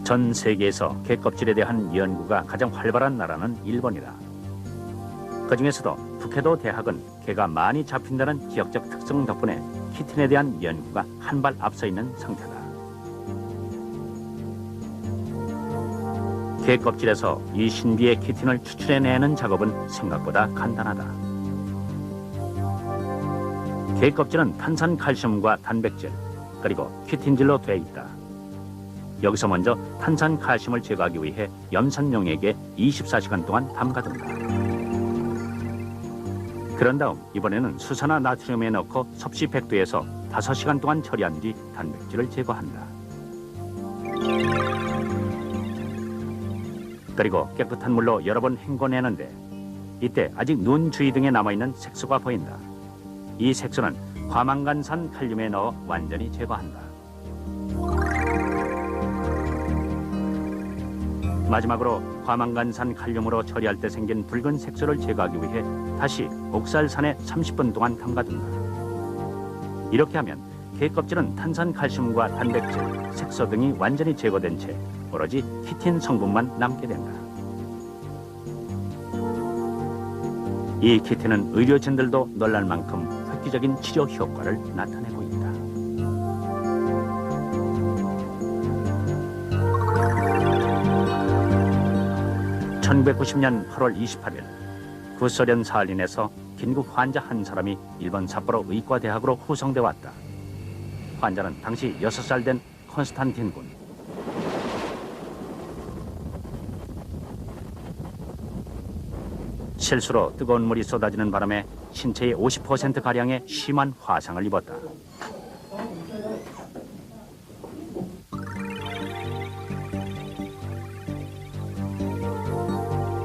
전 세계에서 개 껍질에 대한 연구가 가장 활발한 나라는 일본이다. 그 중에서도 북해도 대학은 개가 많이 잡힌다는 지역적 특성 덕분에 키틴에 대한 연구가 한 발 앞서 있는 상태다. 개 껍질에서 이 신비의 키틴을 추출해내는 작업은 생각보다 간단하다. 개 껍질은 탄산 칼슘과 단백질, 그리고 키틴질로 되어 있다. 여기서 먼저 탄산 칼슘을 제거하기 위해 염산용액에 24시간 동안 담가둔다. 그런 다음 이번에는 수산화 나트륨에 넣고 섭씨 100도에서 5시간 동안 처리한 뒤 단백질을 제거한다. 그리고 깨끗한 물로 여러 번 헹궈내는데 이때 아직 눈 주위 등에 남아있는 색소가 보인다. 이 색소는 과망간산 칼륨에 넣어 완전히 제거한다. 마지막으로 과망간산 칼륨으로 처리할 때 생긴 붉은 색소를 제거하기 위해 다시 옥살산에 30분 동안 담가둔다. 이렇게 하면 개 껍질은 탄산 칼슘과 단백질, 색소 등이 완전히 제거된 채 오로지 키틴 성분만 남게 된다. 이 키틴은 의료진들도 놀랄 만큼 획기적인 치료 효과를 나타내고 있다. 1990년 8월 28일 구소련 사할린에서 긴급 환자 한 사람이 일본 삿포로 의과대학으로 후송돼 왔다. 환자는 당시 6살 된 콘스탄틴 군. 실수로 뜨거운 물이 쏟아지는 바람에 신체의 50%가량의 심한 화상을 입었다.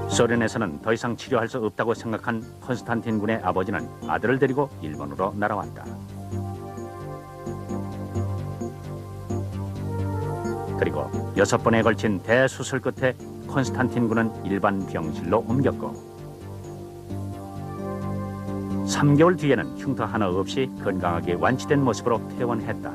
소련에서는 더 이상 치료할 수 없다고 생각한 콘스탄틴 군의 아버지는 아들을 데리고 일본으로 날아왔다. 그리고 6번에 걸친 대수술 끝에 콘스탄틴 군은 일반 병실로 옮겼고 3개월 뒤에는 흉터 하나 없이 건강하게 완치된 모습으로 퇴원했다.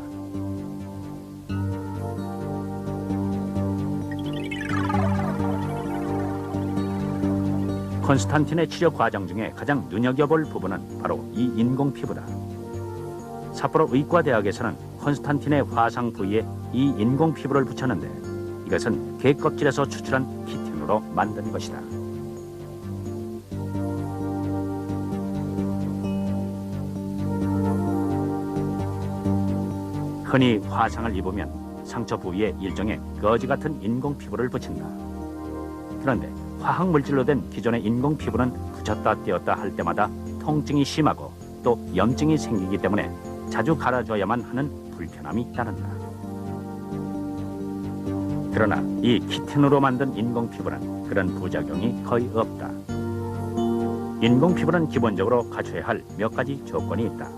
콘스탄틴의 치료 과정 중에 가장 눈여겨볼 부분은 바로 이 인공 피부다. 삿포로 의과대학에서는 콘스탄틴의 화상 부위에 이 인공 피부를 붙였는데 이것은 개 껍질에서 추출한 키틴으로 만든 것이다. 흔히 화상을 입으면 상처 부위에 일종의 거지 같은 인공 피부를 붙인다. 그런데 화학 물질로 된 기존의 인공 피부는 붙였다 떼었다 할 때마다 통증이 심하고 또 염증이 생기기 때문에 자주 갈아줘야만 하는 불편함이 따른다. 그러나 이 키틴으로 만든 인공 피부는 그런 부작용이 거의 없다. 인공 피부는 기본적으로 갖춰야 할 몇 가지 조건이 있다.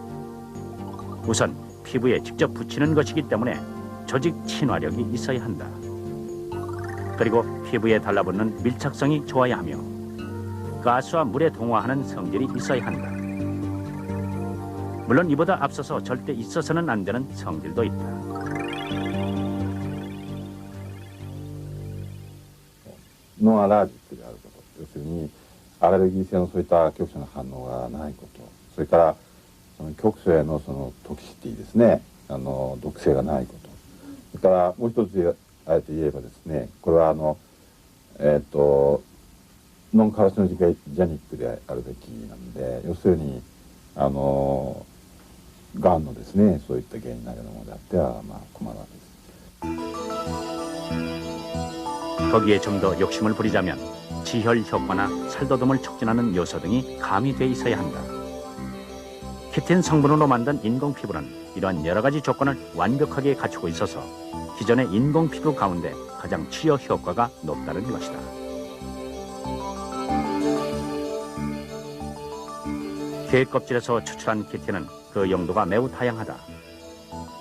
우선 피부에 직접 붙이는 것이기 때문에 조직 친화력이 있어야 한다. 그리고 피부에 달라붙는 밀착성이 좋아야 하며 가스와 물에 동화하는 성질이 있어야 한다. 물론 이보다 앞서서 절대 있어서는 안 되는 성질도 있다.ノンアラージックであること、要するにアレルギー性のそういった局所の反応がないこと、それからその局所へのそのトキシティですね、毒性がないこと、それからもう一つあえて言えばですね、これはノンカルシノジェニックであるべきなんで、要するにがんのですね、そういった原因になるようなものであっては困るわけです。 거기에 좀 더 욕심을 부리자면 지혈 효과나 살도듬을 촉진하는 요소 등이 가미돼 있어야 한다. 키틴 성분으로 만든 인공 피부는 이러한 여러 가지 조건을 완벽하게 갖추고 있어서 기존의 인공 피부 가운데 가장 치료 효과가 높다는 것이다. 개 껍질에서 추출한 키틴은 그 용도가 매우 다양하다.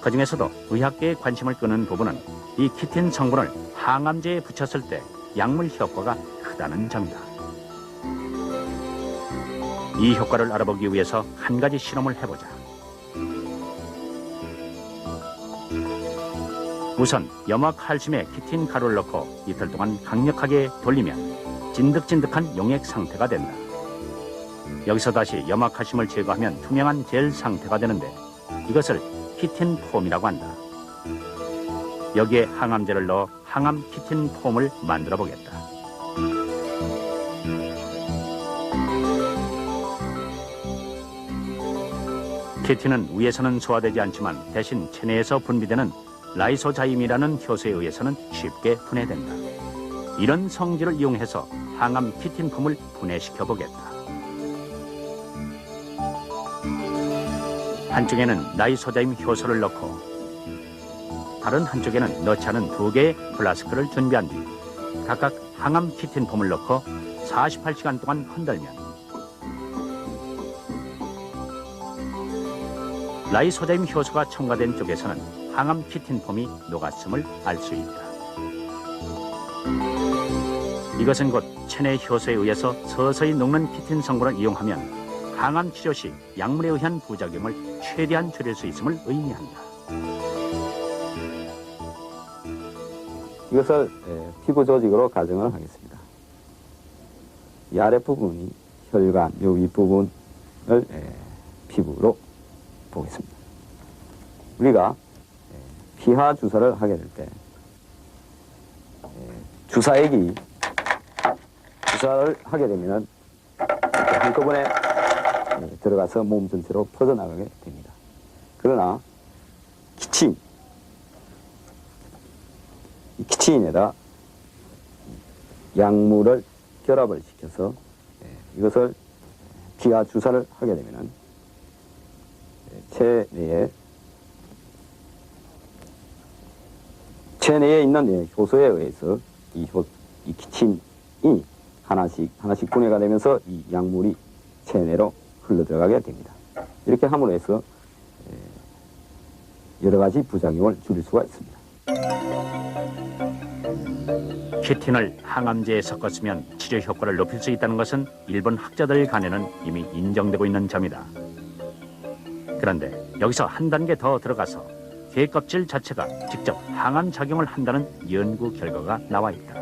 그 중에서도 의학계에 관심을 끄는 부분은 이 키틴 성분을 항암제에 붙였을 때 약물 효과가 크다는 점이다. 이 효과를 알아보기 위해서 한 가지 실험을 해보자. 우선 염화칼슘에 키틴 가루를 넣고 이틀 동안 강력하게 돌리면 찐득찐득한 용액 상태가 된다. 여기서 다시 염화칼슘을 제거하면 투명한 젤 상태가 되는데 이것을 키틴 폼이라고 한다. 여기에 항암제를 넣어 항암 키틴 폼을 만들어 보겠다. 키틴은 위에서는 소화되지 않지만 대신 체내에서 분비되는 라이소자임이라는 효소에 의해서는 쉽게 분해된다. 이런 성질을 이용해서 항암 키틴 폼을 분해시켜 보겠다. 한쪽에는 라이소자임 효소를 넣고 다른 한쪽에는 넣지 않은 2개의 플라스크를 준비한 뒤 각각 항암 키틴 폼을 넣고 48시간 동안 흔들면 라이소자임 효소가 첨가된 쪽에서는 항암 키틴 폼이 녹았음을 알 수 있다. 이것은 곧 체내 효소에 의해서 서서히 녹는 키틴 성분을 이용하면 항암 치료 시 약물에 의한 부작용을 최대한 줄일 수 있음을 의미한다. 이것을 피부 조직으로 가정을 하겠습니다. 이 아랫부분이 혈관, 요 윗부분을 피부로 보겠습니다. 우리가 피하 주사를 하게 될 때 주사액이 주사를 하게 되면 한꺼번에 들어가서 몸 전체로 퍼져나가게 됩니다. 그러나 기침, 이 기침에다 약물을 결합을 시켜서 이것을 피하 주사를 하게 되면 체내에 있는 효소에 의해서 이 기침이 하나씩 분해가 되면서 이 약물이 체내로 흘러 들어가게 됩니다. 이렇게 함으로 해서 여러 가지 부작용을 줄일 수가 있습니다. 키틴을 항암제에 섞었으면 치료 효과를 높일 수 있다는 것은 일본 학자들 간에는 이미 인정되고 있는 점이다. 그런데 여기서 한 단계 더 들어가서 게 껍질 자체가 직접 항암 작용을 한다는 연구 결과가 나와 있다.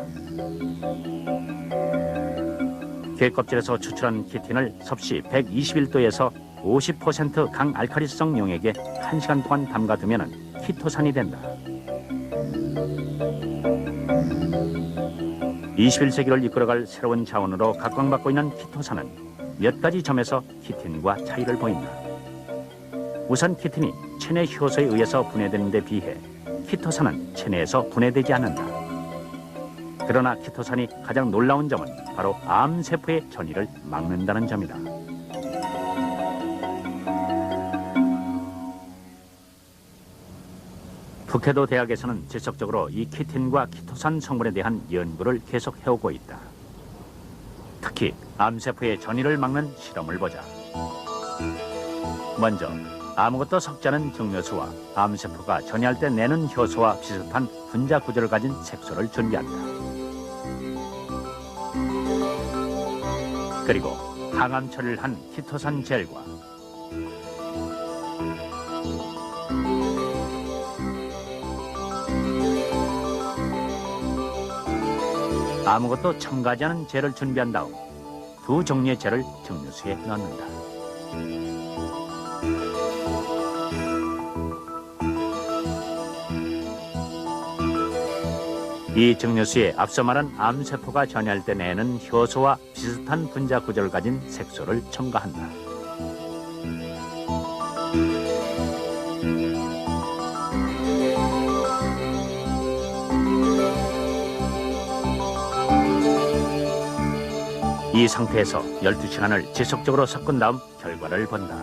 게 껍질에서 추출한 키틴을 섭씨 121도에서 50% 강알칼리성 용액에 1시간 동안 담가두면 키토산이 된다. 21세기를 이끌어갈 새로운 자원으로 각광받고 있는 키토산은 몇 가지 점에서 키틴과 차이를 보인다. 우선 키틴이 체내 효소에 의해서 분해되는 데 비해 키토산은 체내에서 분해되지 않는다. 그러나 키토산이 가장 놀라운 점은 바로 암세포의 전이를 막는다는 점이다. 북해도 대학에서는 지속적으로 이 키틴과 키토산 성분에 대한 연구를 계속 해오고 있다. 특히 암세포의 전이를 막는 실험을 보자. 먼저 아무것도 섞지 않은 정료수와 암세포가 전이할 때 내는 효소와 비슷한 분자 구조를 가진 색소를 준비한다. 그리고 항암 처리를 한 키토산 젤과 아무것도 첨가하지 않은 젤을 준비한 다음 2종류의 젤을 정료수에 넣는다. 이 정료수에 앞서 말한 암세포가 전이할 때 내는 효소와 비슷한 분자 구조를 가진 색소를 첨가한다. 이 상태에서 12시간을 지속적으로 섞은 다음 결과를 본다.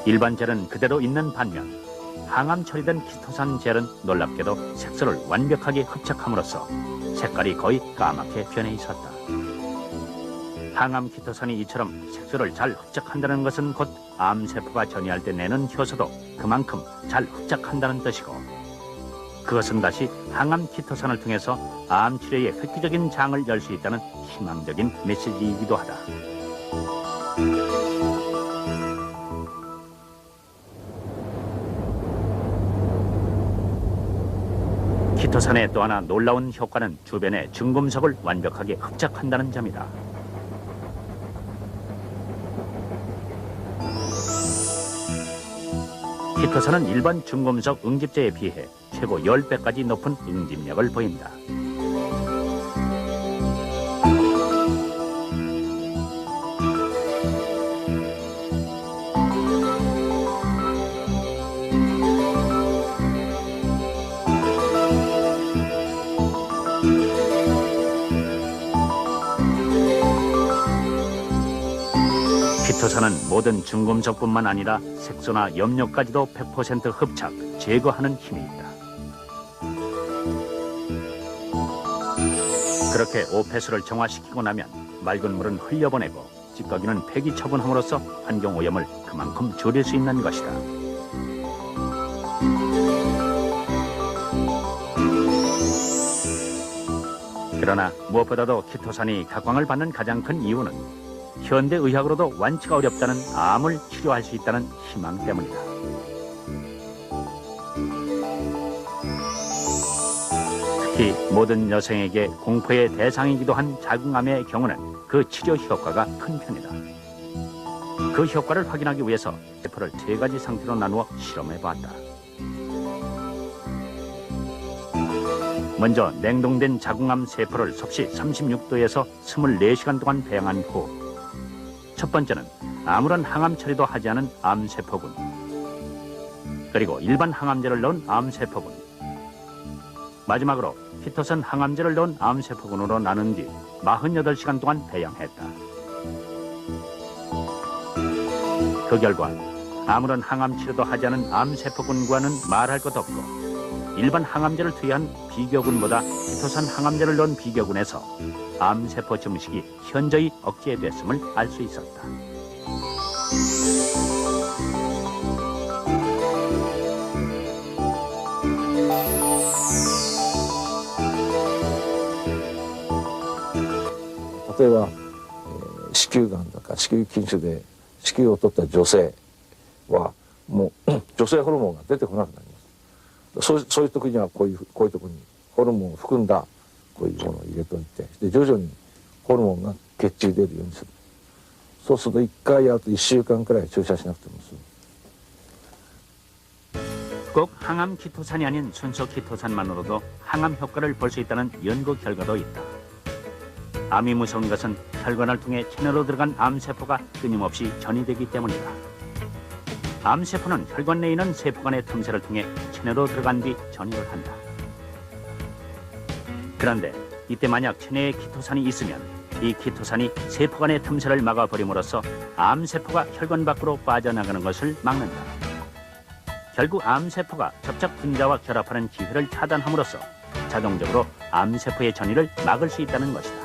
일반 젤은 그대로 있는 반면 항암 처리된 키토산 젤은 놀랍게도 색소를 완벽하게 흡착함으로써 색깔이 거의 까맣게 변해 있었다. 항암 키토산이 이처럼 색소를 잘 흡착한다는 것은 곧 암세포가 전이할 때 내는 효소도 그만큼 잘 흡착한다는 뜻이고, 그것은 다시 항암 키토산을 통해서 암 치료의 획기적인 장을 열 수 있다는 희망적인 메시지이기도 하다. 키토산의 또 하나 놀라운 효과는 주변의 중금속을 완벽하게 흡착한다는 점이다. 키토산은 일반 중금속 응집제에 비해 최고 10배까지 높은 응집력을 보인다. 키토산은 모든 중금속뿐만 아니라 색소나 염료까지도 100% 흡착, 제거하는 힘이 있다. 그렇게 오폐수를 정화시키고 나면 맑은 물은 흘려보내고 찌꺼기는 폐기 처분함으로써 환경오염을 그만큼 줄일 수 있는 것이다. 그러나 무엇보다도 키토산이 각광을 받는 가장 큰 이유는 현대의학으로도 완치가 어렵다는 암을 치료할 수 있다는 희망 때문이다. 특히 모든 여성에게 공포의 대상이기도 한 자궁암의 경우는 그 치료 효과가 큰 편이다. 그 효과를 확인하기 위해서 세포를 3가지 상태로 나누어 실험해봤다. 먼저 냉동된 자궁암 세포를 섭씨 36도에서 24시간 동안 배양한 후 첫 번째는 아무런 항암 처리도 하지 않은 암세포군, 그리고 일반 항암제를 넣은 암세포군, 마지막으로 키토산 항암제를 넣은 암세포군으로 나눈 뒤 48시간 동안 배양했다. 그 결과 아무런 항암 치료도 하지 않은 암세포군과는 말할 것 없고 일반 항암제를 투여한 비교군보다 키토산 항암제를 넣은 비교군에서 암세포 증식이 현저히 억제됐음을 알 수 있었다.例えば、子宮がんとか子宮筋腫で子宮を取った女性はもう女性ホルモンが出てこなくなります。そういう時にはこういうところにホルモンを含んだこういうものを入れといて、で徐々にホルモンが血中出るようにする。そうすると1回やると1週間くらい注射しなくても済む。 꼭 항암 키토산이 아닌 순수 키토산만으로도 항암 효과를 볼 수 있다는 연구 결과도 있다. 암이 무서운 것은 혈관을 통해 체내로 들어간 암세포가 끊임없이 전이되기 때문이다. 암세포는 혈관 내에 있는 세포 간의 틈새를 통해 체내로 들어간 뒤 전이를 한다. 그런데 이때 만약 체내에 키토산이 있으면 이 키토산이 세포 간의 틈새를 막아버림으로써 암세포가 혈관 밖으로 빠져나가는 것을 막는다. 결국 암세포가 접촉 분자와 결합하는 기회를 차단함으로써 자동적으로 암세포의 전이를 막을 수 있다는 것이다.